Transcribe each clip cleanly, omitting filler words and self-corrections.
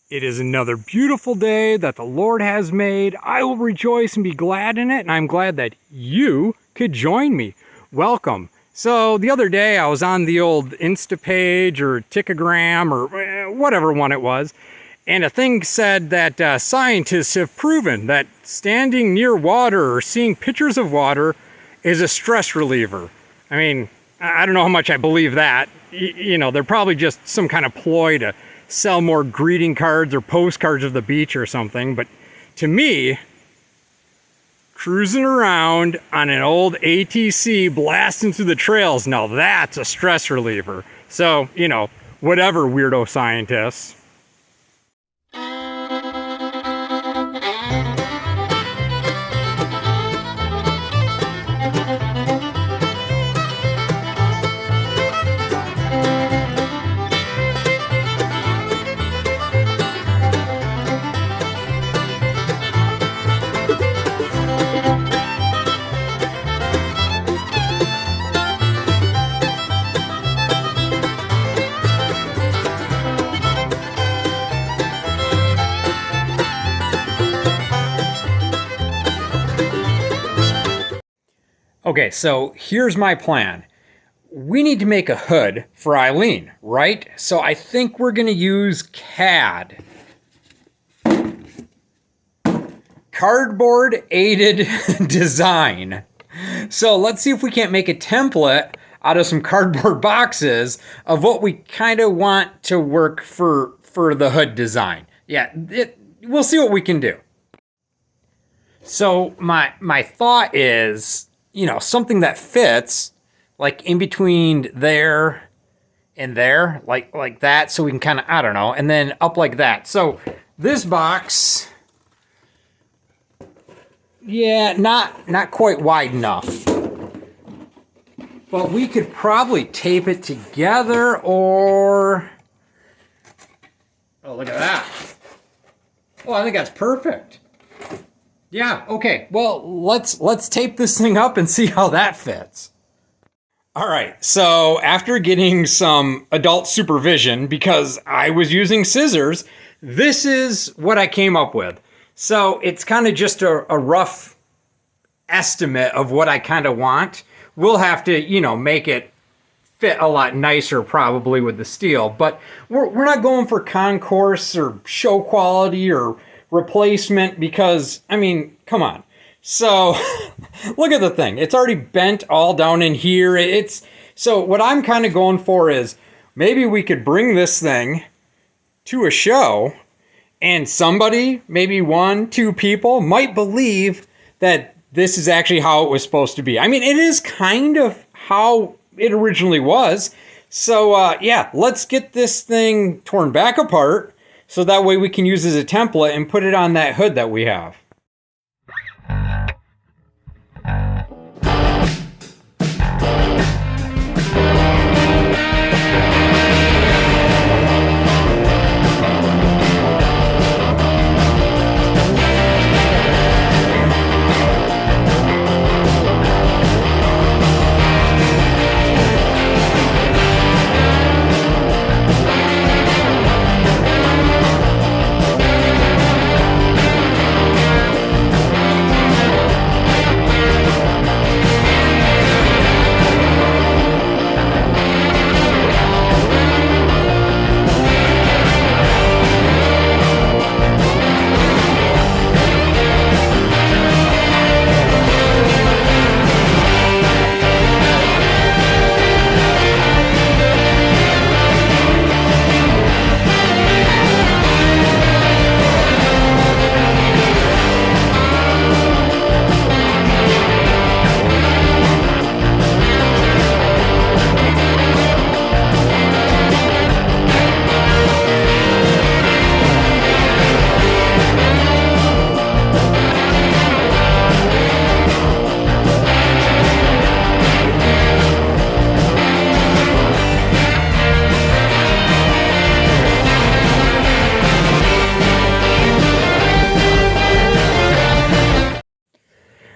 It is another beautiful day that the Lord has made. I will rejoice and be glad in it, and I'm glad that you could join me. Welcome. So the other day I was on the old Insta page or Tickogram or whatever one it was, and a thing said that scientists have proven that standing near water or seeing pictures of water is a stress reliever. I mean, I don't know how much I believe that. You know, they're probably just some kind of ploy to sell more greeting cards or postcards of the beach or something. But to me, cruising around on an old ATC blasting through the trails, now that's a stress reliever. So, you know, whatever, weirdo scientists. Okay, so here's my plan. We need to make a hood for Eileen, right? So I think we're going to use CAD. Cardboard Aided Design. So let's see if we can't make a template out of some cardboard boxes of what we kind of want to work for the hood design. Yeah, we'll see what we can do. So my thought is, you know, something that fits like in between there and there, like that, so we can kind of, I don't know, and then up like that. So this box, yeah, not quite wide enough, but we could probably tape it together, or, oh, look at that. Oh, I think that's perfect. Yeah, okay. Well, let's tape this thing up and see how that fits. All right, so after getting some adult supervision, because I was using scissors, this is what I came up with. So it's kind of just a rough estimate of what I kind of want. We'll have to, you know, make it fit a lot nicer probably with the steel, but we're not going for concourse or show quality or replacement, because, I mean, come on. So look at the thing. It's already bent all down in here. So what I'm kind of going for is maybe we could bring this thing to a show and somebody, maybe 1-2 people, might believe that this is actually how it was supposed to be. I mean, it is kind of how it originally was. So yeah, let's get this thing torn back apart, so that way we can use it as a template and put it on that hood that we have.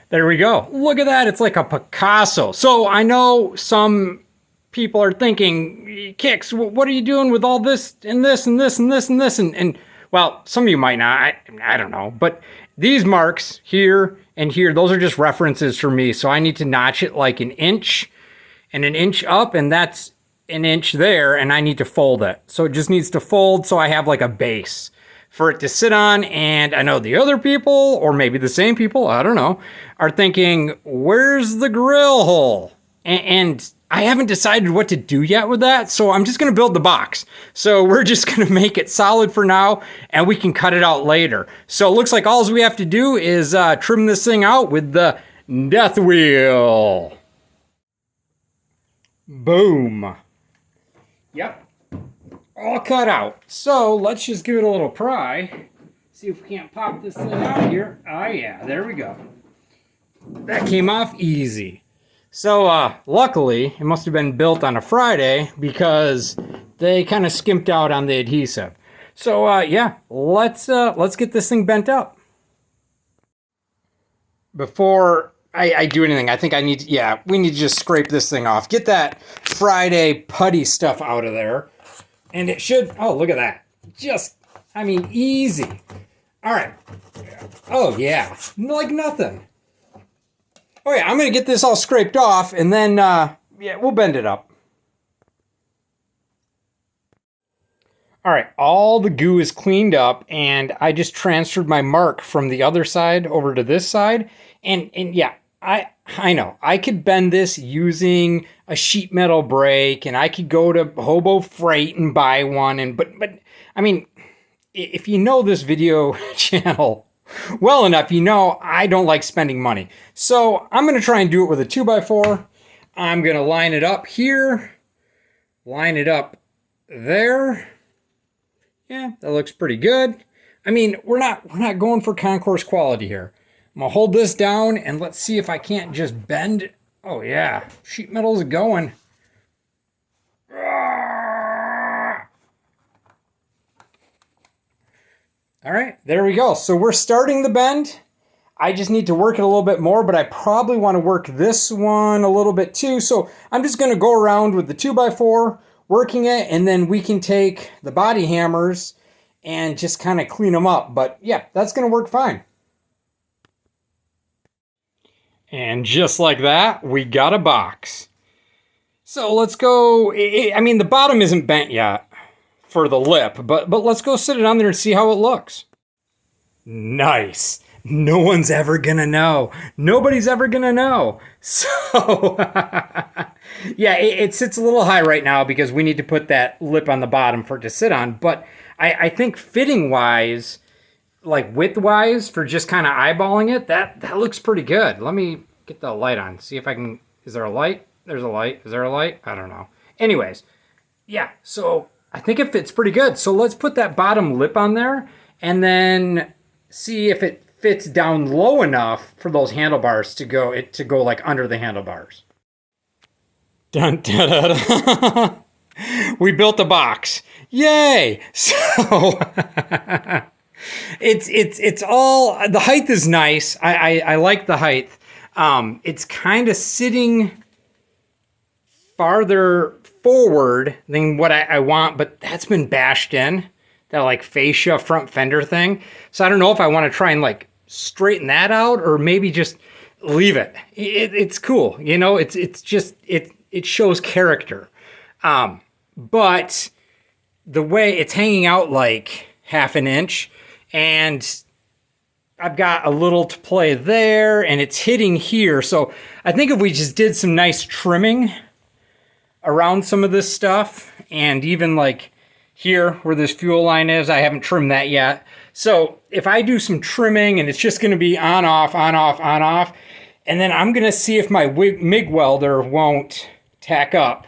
There we go. Look at that. It's like a Picasso. So I know some people are thinking, Kix, what are you doing with all this and this and this and this and this? And Well, some of you might not. I don't know. But these marks here and here, those are just references for me. So I need to notch it like an inch and an inch up, and that's an inch there, and I need to fold it. So it just needs to fold so I have like a base for it to sit on. And I know the other people, or maybe the same people, I don't know, are thinking, where's the grill hole? And I haven't decided what to do yet with that, so I'm just going to build the box. So we're just going to make it solid for now, and we can cut it out later. So it looks like all we have to do is trim this thing out with the death wheel. Boom. Yep. All cut out. So let's just give it a little pry. See if we can't pop this thing out here. Oh yeah, there we go. That came off easy. So luckily, it must have been built on a Friday because they kind of skimped out on the adhesive. So yeah, let's get this thing bent up. Before I do anything, I think we need to just scrape this thing off. Get that Friday putty stuff out of there. And it should, oh, look at that. Just, I mean, easy. All right. Oh yeah, like nothing. Oh yeah, I'm going to get this all scraped off, and then, yeah, we'll bend it up. All right, all the goo is cleaned up, and I just transferred my mark from the other side over to this side. And yeah, I know, I could bend this using a sheet metal brake, and I could go to Hobo Freight and buy one, but I mean, if you know this video channel well enough, you know I don't like spending money. So I'm going to try and do it with a 2x4. I'm going to line it up here, line it up there. Yeah, that looks pretty good. I mean, we're not going for concourse quality here. I'm going to hold this down, and let's see if I can't just bend. Oh yeah, sheet metal's going. All right, there we go. So we're starting the bend. I just need to work it a little bit more, but I probably want to work this one a little bit too. So I'm just going to go around with the 2x4, working it, and then we can take the body hammers and just kind of clean them up. But yeah, that's going to work fine. And just like that, we got a box. So let's go. I mean, the bottom isn't bent yet for the lip, but let's go sit it on there and see how it looks. Nice. No one's ever gonna know. Nobody's ever gonna know. So yeah, it sits a little high right now because we need to put that lip on the bottom for it to sit on. But I think fitting wise, like width wise, for just kind of eyeballing it, that looks pretty good. Let me get the light on. See if I can. Is there a light? There's a light. Is there a light? I don't know. Anyways, yeah. So I think it fits pretty good. So let's put that bottom lip on there and then see if it fits down low enough for those handlebars to go like under the handlebars. Dun, dun, dun, dun. We built a box. Yay! So it's all, the height is nice. I like the height. It's kind of sitting farther forward than what I want, but that's been bashed in, that like fascia front fender thing. So I don't know if I want to try and like straighten that out or maybe just leave it. It's cool, you know. It's just it shows character. But the way it's hanging out like half an inch, and I've got a little to play there, and it's hitting here. So I think if we just did some nice trimming around some of this stuff, and even like here where this fuel line is, I haven't trimmed that yet. So if I do some trimming and it's just going to be on, off, on, off, on, off, and then I'm going to see if my MIG welder won't tack up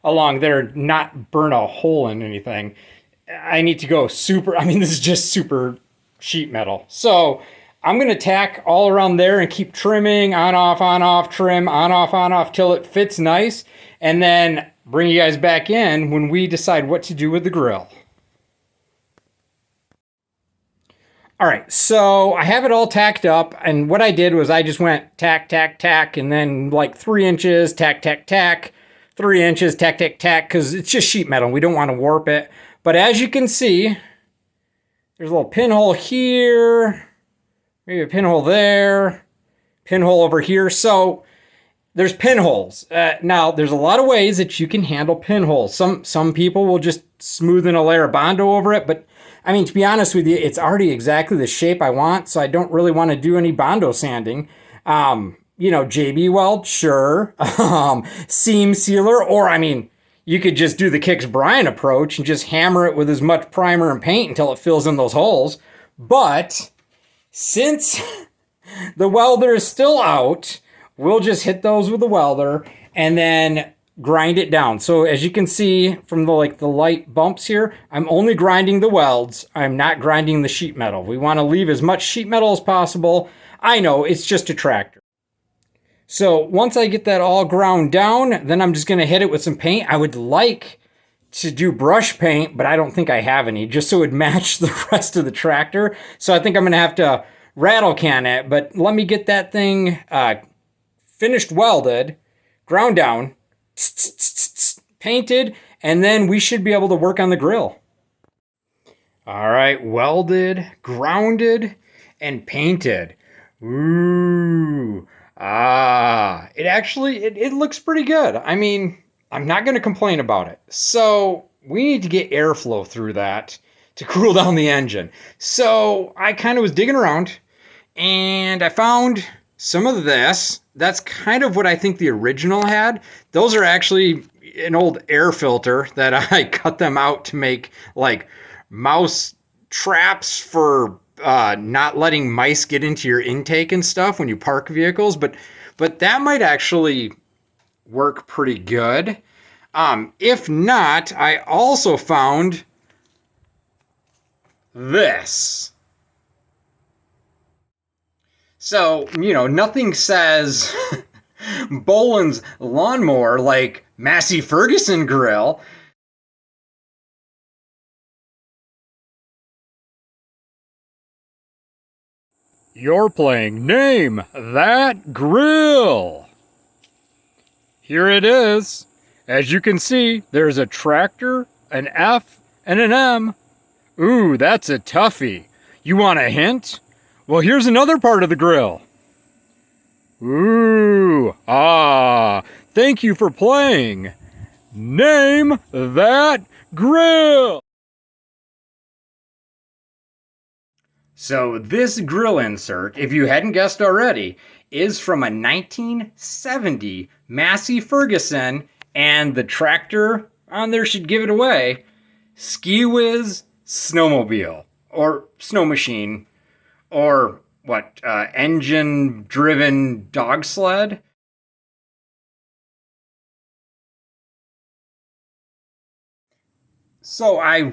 along there, not burn a hole in anything. I need to go super, I mean, this is just super sheet metal. So I'm going to tack all around there and keep trimming, on, off, trim, on, off, till it fits nice. And then bring you guys back in when we decide what to do with the grill. All right, so I have it all tacked up, and what I did was I just went tack, tack, tack, and then like 3 inches, tack, tack, tack, 3 inches, tack, tack, tack, because it's just sheet metal. We don't want to warp it. But as you can see, There's a little pinhole here, maybe a pinhole there, pinhole over here. So there's pinholes. Now, there's a lot of ways that you can handle pinholes. Some people will just smooth in a layer of Bondo over it, but I mean, to be honest with you, it's already exactly the shape I want, so I don't really want to do any Bondo sanding. JB Weld, sure. Seam sealer, or I mean, you could just do the Kix Bryan approach and just hammer it with as much primer and paint until it fills in those holes. But since the welder is still out, we'll just hit those with the welder and then grind it down. So as you can see from the light bumps here, I'm only grinding the welds. I'm not grinding the sheet metal. We want to leave as much sheet metal as possible. I know, it's just a tractor. So once I get that all ground down, then I'm just going to hit it with some paint. I would like to do brush paint, but I don't think I have any, just so it would match the rest of the tractor. So I think I'm going to have to rattle can it, but let me get that thing finished welded, ground down, painted, and then we should be able to work on the grill. All right, welded, grounded, and painted. Ooh. It looks pretty good. I mean, I'm not going to complain about it. So we need to get airflow through that to cool down the engine. So I kind of was digging around and I found some of this. That's kind of what I think the original had. Those are actually an old air filter that I cut them out to make like mouse traps for not letting mice get into your intake and stuff when you park vehicles, but that might actually work pretty good. If not, I also found this. So, nothing says Boland's lawnmower like Massey Ferguson grill. You're playing Name That Grill. Here it is. As you can see, there's a tractor, an F, and an M. Ooh, that's a toughie. You want a hint? Well, here's another part of the grill. Ooh, thank you for playing Name That Grill. So this grill insert, if you hadn't guessed already, is from a 1970 Massey Ferguson, and the tractor on there should give it away. Ski Whiz snowmobile, or snow machine, or what, engine-driven dog sled? So I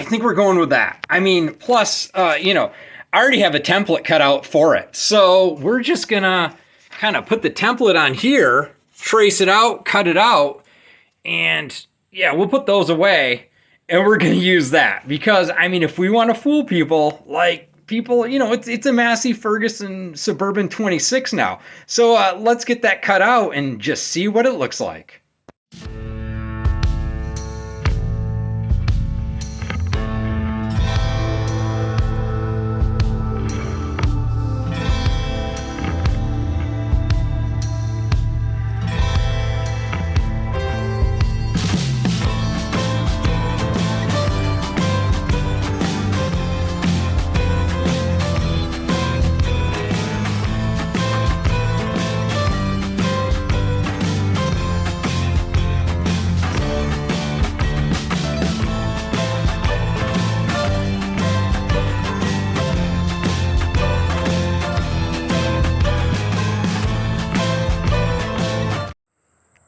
think we're going with that. I mean, plus, I already have a template cut out for it. So we're just gonna kind of put the template on here, trace it out, cut it out, and yeah, we'll put those away and we're gonna use that. Because, I mean, if we want to fool people, it's a Massey Ferguson Suburban 26 now. So let's get that cut out and just see what it looks like.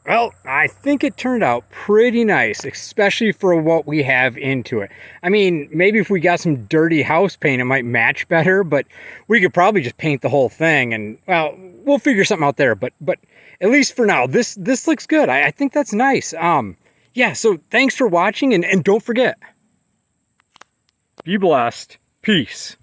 Well, I think it turned out pretty nice, especially for what we have into it. I mean, maybe if we got some dirty house paint, it might match better, but we could probably just paint the whole thing and, well, we'll figure something out there. But at least for now, this looks good. I think that's nice. Yeah, so thanks for watching, and don't forget, be blessed. Peace.